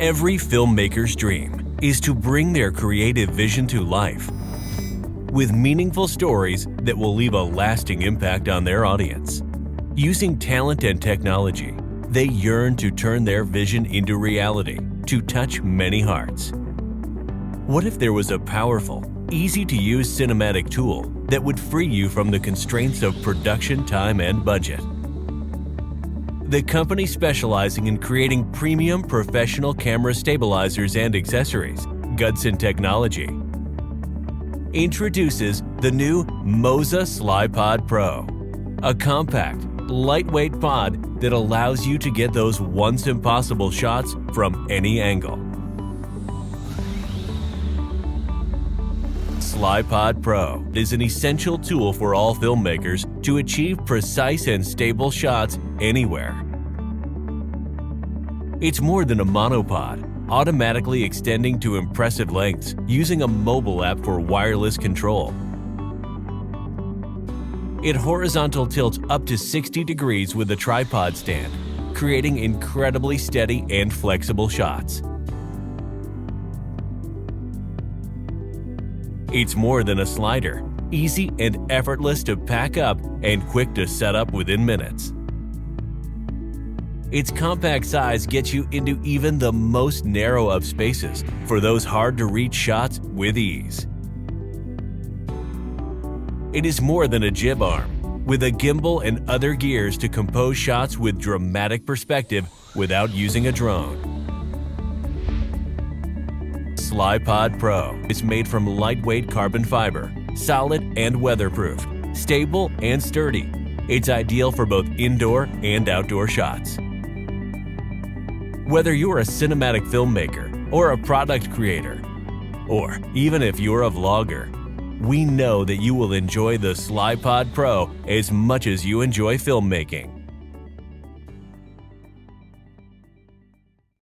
Every filmmaker's dream is to bring their creative vision to life with meaningful stories that will leave a lasting impact on their audience. Using talent and technology, they yearn to turn their vision into reality, to touch many hearts. What if there was a powerful, easy-to-use cinematic tool that would free you from the constraints of production time and budget? The company specializing in creating premium professional camera stabilizers and accessories, Goodson Technology, introduces the new MOZA Slypod Pro, a compact, lightweight pod that allows you to get those once impossible shots from any angle. Slypod Pro is an essential tool for all filmmakers to achieve precise and stable shots anywhere. It's more than a monopod, automatically extending to impressive lengths using a mobile app for wireless control. It horizontal tilts up to 60 degrees with a tripod stand, creating incredibly steady and flexible shots. It's more than a slider, easy and effortless to pack up and quick to set up within minutes. Its compact size gets you into even the most narrow of spaces for those hard-to-reach shots with ease. It is more than a jib arm, with a gimbal and other gears to compose shots with dramatic perspective without using a drone. Slypod Pro is made from lightweight carbon fiber, solid and weatherproof, stable and sturdy. It's ideal for both indoor and outdoor shots. Whether you're a cinematic filmmaker or a product creator, or even if you're a vlogger, we know that you will enjoy the Slypod Pro as much as you enjoy filmmaking.